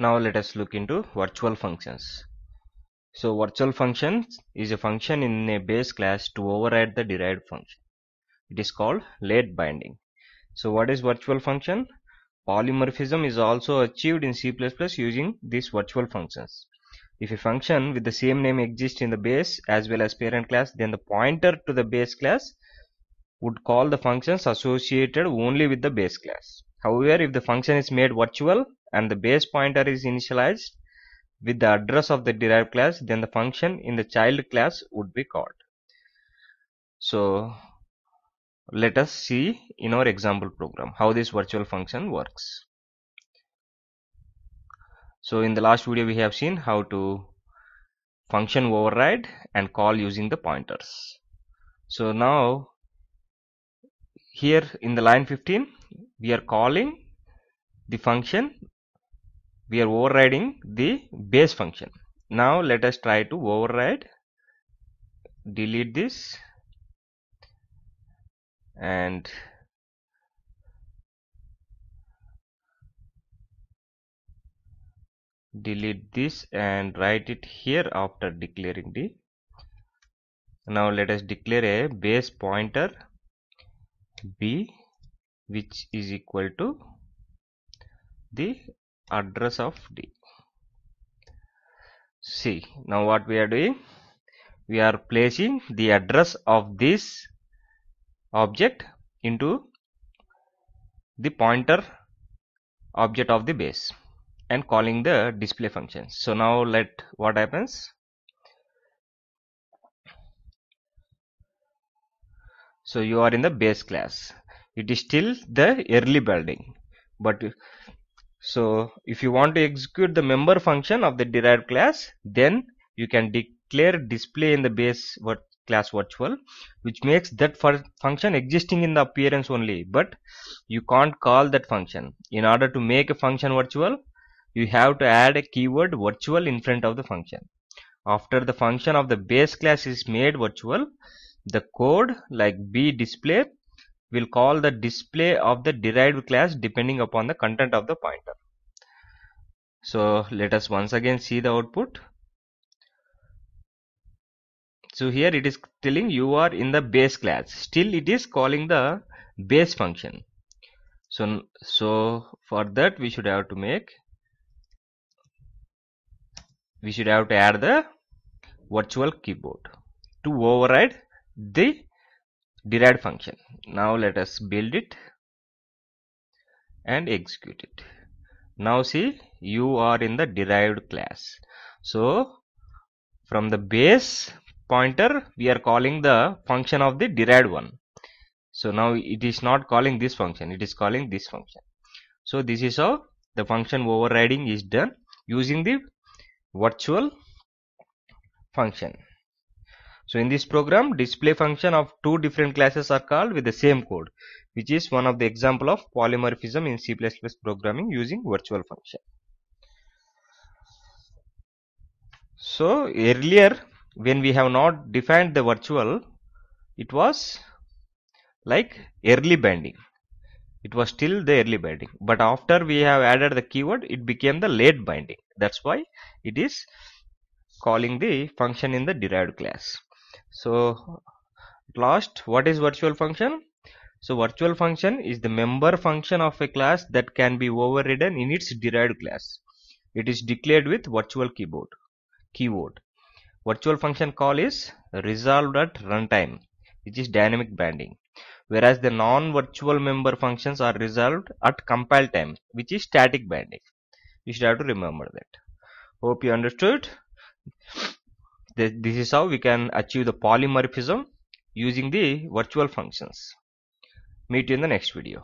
Now let us look into virtual functions. So virtual function is a function in a base class to override the derived function. It is called late binding. So what is virtual function? Polymorphism is also achieved in C++ using these virtual functions. If a function with the same name exists in the base as well as parent class, then the pointer to the base class would call the functions associated only with the base class. However, if the function is made virtual and the base pointer is initialized with the address of the derived class, then the function in the child class would be called. So let us see in our example program how this virtual function works. So in the last video we have seen how to function override and call using the pointers. So now here in the line 15 we are calling the function, we are overriding the base function. Now let us try to override, delete this and delete this and write it here after declaring the. Now let us declare a base pointer b which is equal to the address of d. See, now what we are doing, we are placing the address of this object into the pointer object of the base and calling the display function. So now let what happens. So you are in the base class. It is still the early building, but so if you want to execute the member function of the derived class, then you can declare display in the base class virtual, which makes that function existing in the appearance only, but you can't call that function. In order to make a function virtual, you have to add a keyword virtual in front of the function. After the function of the base class is made virtual, the code like bDisplay will call the display of the derived class depending upon the content of the pointer. So let us once again see the output. So here it is telling you are in the base class. Still it is calling the base function. So for that we should have to add the virtual keyboard to override the derived function. Now let us build it and execute it. Now see, you are in the derived class. So from the base pointer we are calling the function of the derived one. So now it is not calling this function, it is calling this function. So this is how the function overriding is done using the virtual function. So in this program, display function of two different classes are called with the same code, which is one of the example of polymorphism in C++ programming using virtual function. So earlier when we have not defined the virtual, it was like early binding. It was still the early binding, but after we have added the keyword, it became the late binding. That's why it is calling the function in the derived class. So last, what is virtual function? So virtual function is the member function of a class that can be overridden in its derived class. It is declared with virtual keyword. Virtual function call is resolved at runtime, which is dynamic binding, whereas the non-virtual member functions are resolved at compile time, which is static binding. You should have to remember that. Hope you understood. This is how we can achieve the polymorphism using the virtual functions. Meet you in the next video.